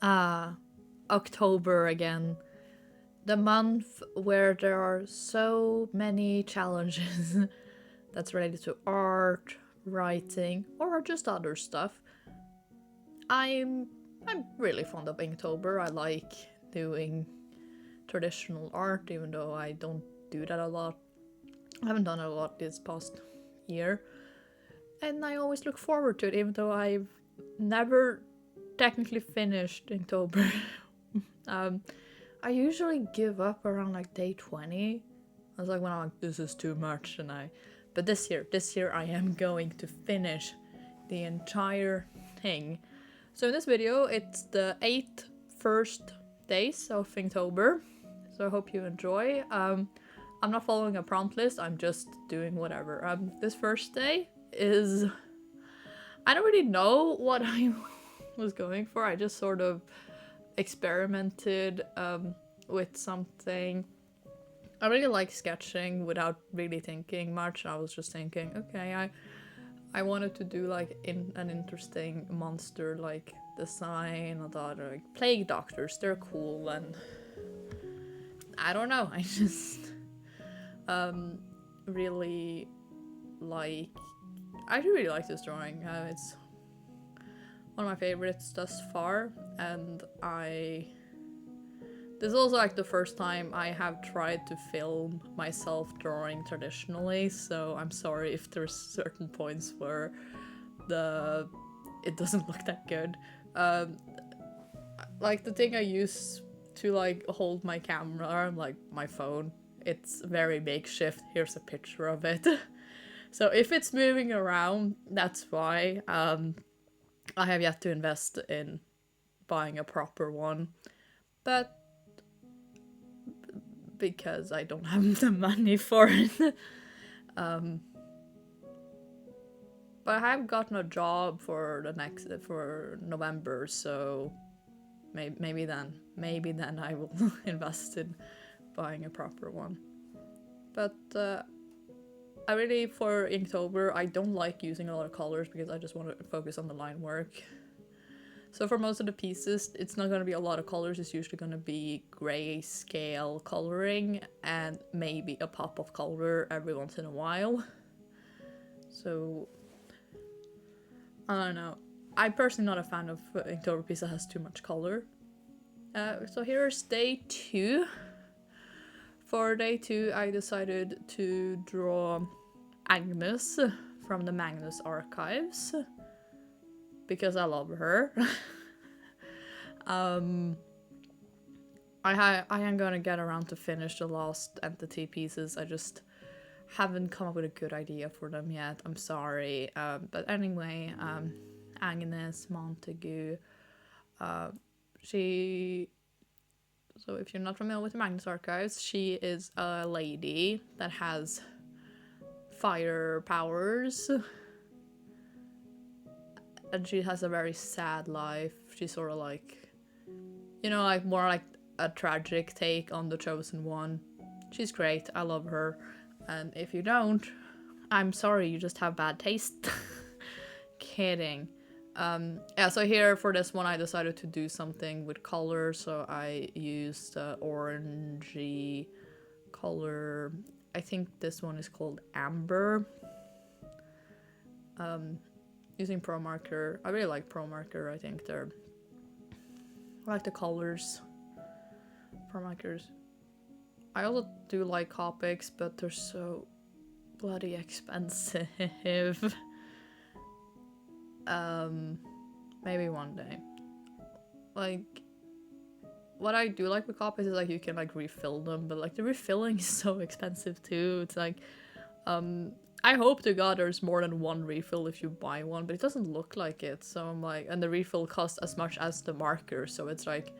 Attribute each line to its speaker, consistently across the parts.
Speaker 1: Ah, October again. The month where there are so many challenges that's related to art, writing, or just other stuff. I'm I'm really fond of Inktober. I like doing traditional art, even though I don't do that a lot. I haven't done it a lot this past year. And I always look forward to it, even though I've never technically finished Inktober. um, I usually give up around like day 20. I was like, when I'm like, this is too much, and but this year I am going to finish the entire thing. So in this video, it's the 8 first days of Inktober. So I hope you enjoy. I'm not following a prompt list. I'm just doing whatever. This first day is, I don't really know what I was going for. I just sort of experimented with something. I really like sketching without really thinking much. I was just thinking, okay, I wanted to do like an interesting monster like design. I thought like plague doctors, they're cool, and I don't know. I just really like. I do really like this drawing. It's one of my favorites thus far, and this is also like the first time I have tried to film myself drawing traditionally, so I'm sorry if there's certain points where it doesn't look that good. Like the thing I use to like hold my camera, like my phone, it's very makeshift. Here's a picture of it. So if it's moving around, that's why. I have yet to invest in buying a proper one, but because I don't have the money for it. But I have gotten a job for for November, so maybe then I will invest in buying a proper one. But I really, for Inktober, I don't like using a lot of colors because I just want to focus on the line work. So for most of the pieces, it's not going to be a lot of colors. It's usually going to be grayscale coloring and maybe a pop of color every once in a while. So, I don't know. I'm personally not a fan of Inktober piece that has too much color. So here's day 2. For day 2, I decided to draw Agnes from the Magnus archives because I love her. I am gonna get around to finish the last entity pieces. I just haven't come up with a good idea for them yet. I'm sorry. But anyway, Agnes Montague. So if you're not familiar with the Magnus archives, she is a lady that has fire powers. And she has a very sad life. She's sort of like, like more like a tragic take on the Chosen One. She's great. I love her. And if you don't, I'm sorry, you just have bad taste. Kidding. Yeah, so here for this one I decided to do something with color, so I used orangey color. I think this one is called Amber. Using Pro Marker. I really like Pro Marker. I think I like the colors. Pro Markers. I also do like Copics, but they're so bloody expensive. Maybe one day. Like, what I do like with Copics is like you can like refill them, but like the refilling is so expensive too. It's like, I hope to God there's more than one refill if you buy one, but it doesn't look like it. So I'm like, and the refill costs as much as the marker, so it's like,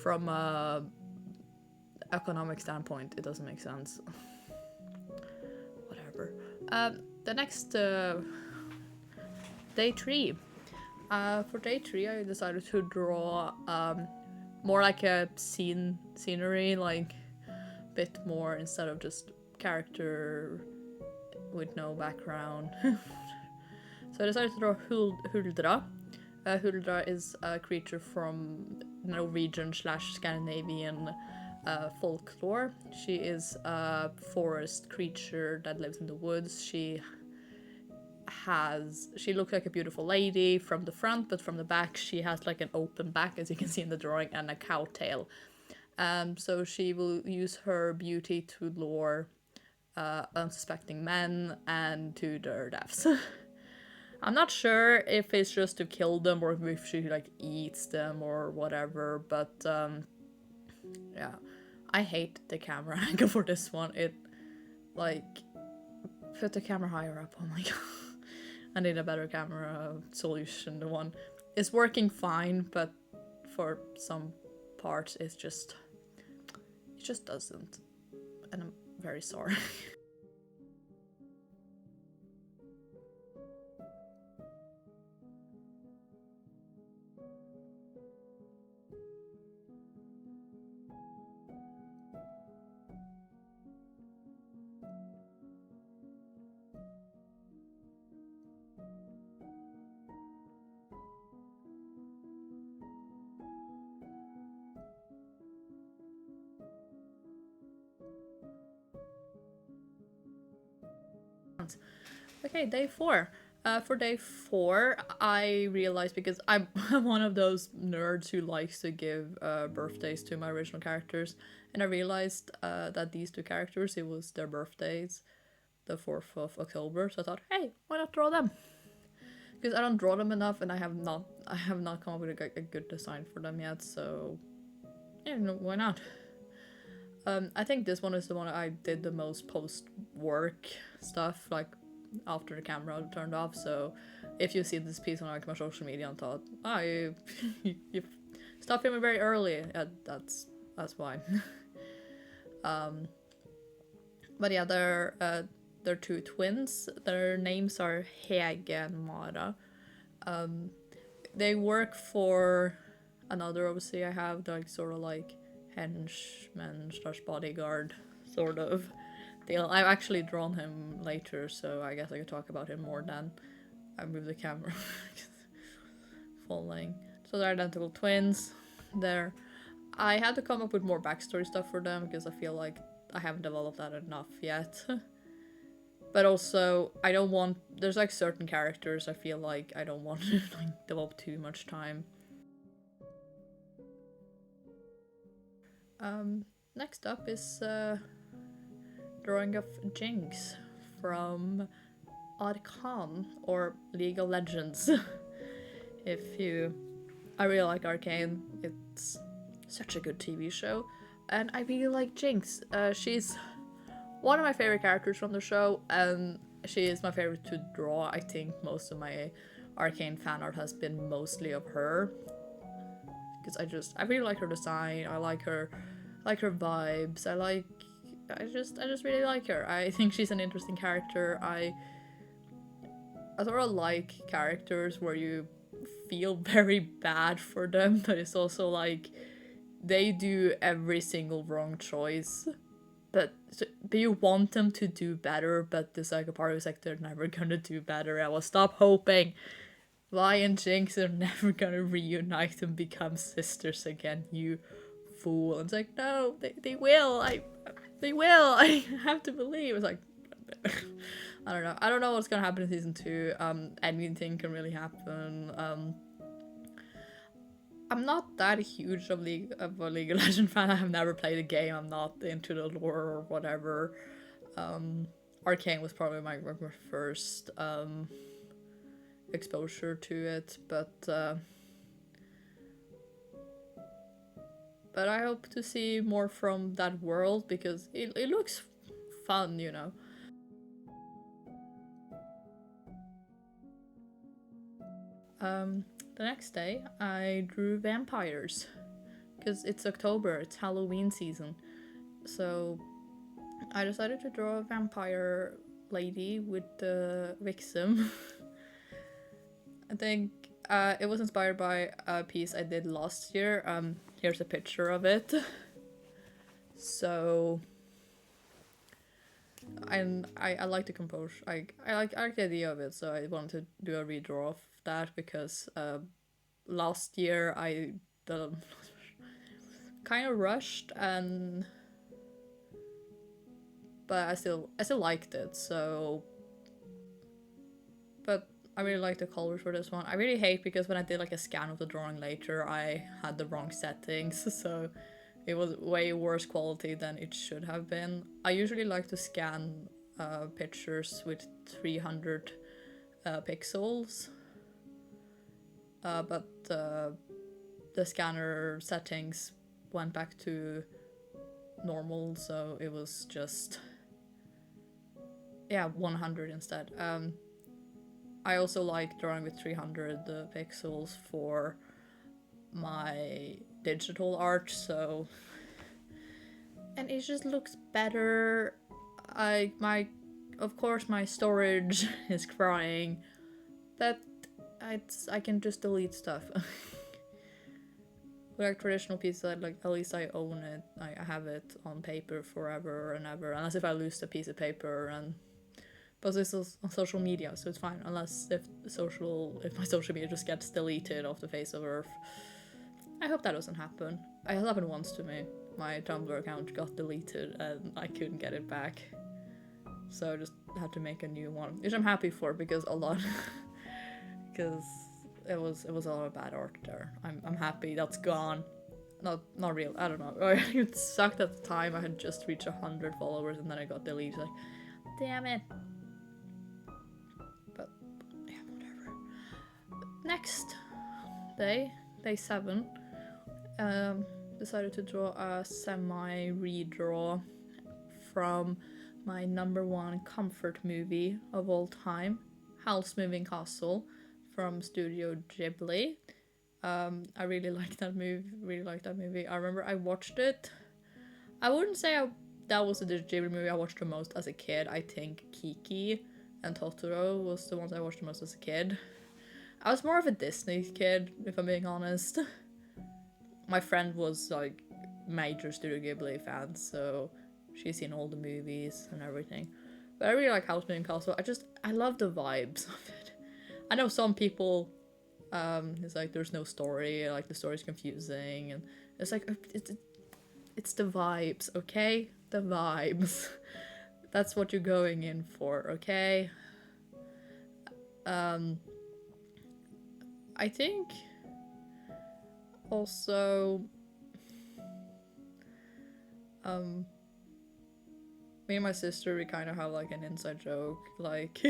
Speaker 1: from a economic standpoint, it doesn't make sense. Whatever. The next day 3. For day 3, I decided to draw more like a scenery, like a bit more instead of just character with no background. So I decided to draw Huldra, Huldra is a creature from Norwegian slash Scandinavian folklore. She is a forest creature that lives in the woods. She looks like a beautiful lady from the front, but from the back she has like an open back, as you can see in the drawing, and a cow tail. So she will use her beauty to lure unsuspecting men and to their deaths. I'm not sure if it's just to kill them or if she like eats them or whatever, but yeah. I hate the camera angle for this one. It like put the camera higher up. Oh my god. I need a better camera solution. The one is working fine, but for some parts it just doesn't. And I'm very sorry. Okay, day 4. For day 4, I realized, because I'm one of those nerds who likes to give birthdays to my original characters, and I realized that these two characters, it was their birthdays, the 4th of October, so I thought, hey, why not draw them? Because I don't draw them enough, and I have not come up with a good design for them yet, so yeah, no, why not? I think this one is the one I did the most post-work stuff, like after the camera turned off, so if you see this piece on like my social media and thought, you stopped filming very early, that's why. But yeah, they're two twins. Their names are Hege and Mara. They work for another OC I have, like sort of like henchman slash bodyguard sort of deal. I've actually drawn him later, so I guess I could talk about him more than I move the camera. Falling. So they're identical twins. I had to come up with more backstory stuff for them because I feel like I haven't developed that enough yet. But also, I don't want... There's like certain characters I feel like I don't want to like develop too much time. Next up is drawing of Jinx from Arcane, or League of Legends. I really like Arcane. It's such a good TV show, and I really like Jinx. She's one of my favorite characters from the show, and she is my favorite to draw. I think most of my Arcane fan art has been mostly of her, because I really like her design. I like her vibes. I just really like her. I think she's an interesting character. I sort of like characters where you feel very bad for them, but it's also like they do every single wrong choice, but you want them to do better, but there's like a part of it's like they're never gonna do better. I will stop hoping. Vi and Jinx are never gonna reunite and become sisters again, you fool. And it's like, no, they will. They will. I have to believe. It's like, I don't know. I don't know what's gonna happen in season 2. Anything can really happen. I'm not that huge of a League of Legends fan. I have never played a game. I'm not into the lore or whatever. Arcane was probably my first exposure to it, but I hope to see more from that world because it looks fun, you know. The next day I drew vampires because it's October, it's Halloween season, so I decided to draw a vampire lady with the Vixen. I think it was inspired by a piece I did last year. Here's a picture of it. So, and I like the composure. I like the idea of it, so I wanted to do a redraw of that because last year I kind of rushed, and but I still liked it. So, but I really like the colors for this one. I really hate because when I did like a scan of the drawing later, I had the wrong settings, so it was way worse quality than it should have been. I usually like to scan pictures with 300 pixels, but the scanner settings went back to normal, so it was just 100 instead. I also like drawing with 300 pixels for my digital art, so and it just looks better. Of course my storage is crying, but I can just delete stuff. Like traditional pieces, like at least I own it. I have it on paper forever and ever, unless if I lose the piece of paper. And but this is on social media, so it's fine. Unless if my social media just gets deleted off the face of Earth. I hope that doesn't happen. It happened once to me. My Tumblr account got deleted and I couldn't get it back, so I just had to make a new one, which I'm happy for because because it was a lot of bad art there. I'm happy that's gone. Not real. I don't know. It sucked at the time. I had just reached 100 followers and then I got deleted. Like, damn it. But yeah, whatever. Next day 7, decided to draw a semi redraw from my #1 comfort movie of all time, Howl's Moving Castle from Studio Ghibli. I really like that movie. I remember I watched it. I wouldn't say that was the Ghibli movie I watched the most as a kid. I think Kiki and Totoro was the ones I watched the most as a kid. I was more of a Disney kid, if I'm being honest. My friend was like major Studio Ghibli fan, so she's seen all the movies and everything. But I really like Howl's Moving Castle. I love the vibes of it. I know some people, it's like there's no story, like the story's confusing, and it's like it's the vibes, okay? The vibes. That's what you're going in for, okay? I think also me and my sister, we kind of have like an inside joke, like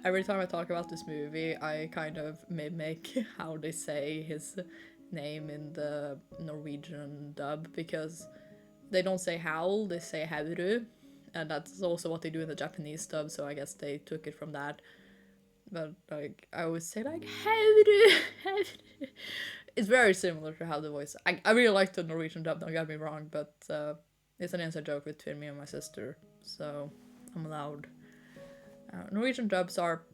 Speaker 1: every time I talk about this movie I kind of mimic how they say his name in the Norwegian dub, because they don't say Howl, they say Hauru, and that's also what they do in the Japanese dub, so I guess they took it from that. But like I always say like Hauru. It's very similar to how the voice. I really like the Norwegian dub, don't get me wrong, but it's an inside joke between me and my sister, so I'm allowed. Norwegian dubs are,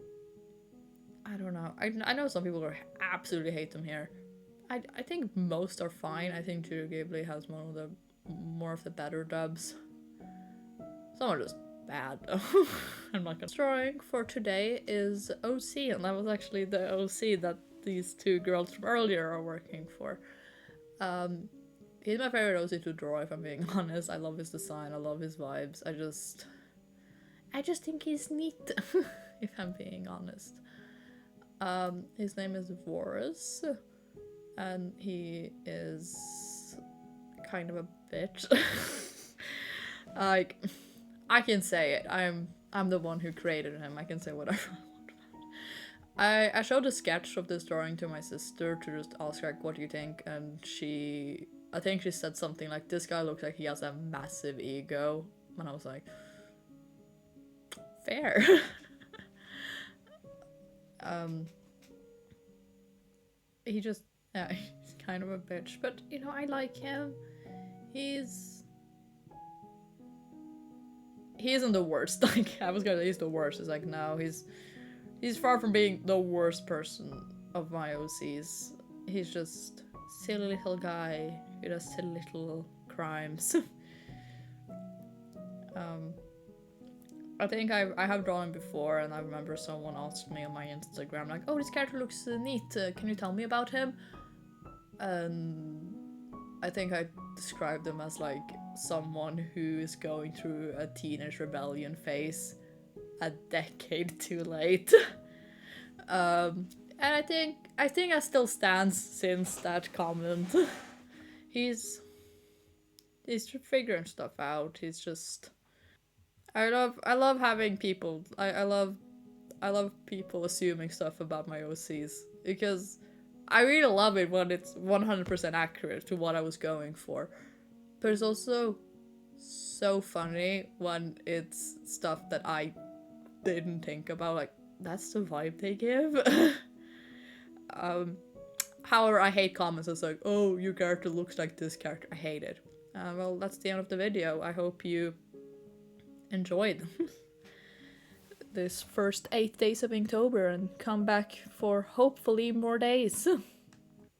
Speaker 1: I don't know. I know some people absolutely hate them here. I think most are fine. I think Studio Ghibli has more of the better dubs. Some are just bad though. I'm not gonna. Drawing for today is OC, and that was actually the OC that these two girls from earlier are working for. He's my favorite OC to draw, if I'm being honest. I love his design, I love his vibes. I just think he's neat, if I'm being honest. His name is Voris, and he is kind of a bitch. Like, I can say it. I'm the one who created him. I can say whatever I want about it. I showed a sketch of this drawing to my sister to just ask her, like, what do you think? And I think she said something like, this guy looks like he has a massive ego. And I was like, fair. He's kind of a bitch, but you know, I like him. He isn't the worst. Like, I was gonna say he's the worst. It's like, no, he's far from being the worst person of my OCs. He's just silly little guy who does silly little crimes. I think I have drawn him before, and I remember someone asked me on my Instagram, like, oh, this character looks neat, can you tell me about him? And I think I described him as like someone who is going through a teenage rebellion phase a decade too late. And I think I still stands since that comment. he's he's just figuring stuff out. He's just I love having people. I love people assuming stuff about my OCs because I really love it when it's 100% accurate to what I was going for. But it's also so funny when it's stuff that I didn't think about. Like, that's the vibe they give. um, However, I hate comments that's like, oh, your character looks like this character. I hate it. Well, that's the end of the video. I hope you enjoyed this first 8 days of Inktober and come back for hopefully more days.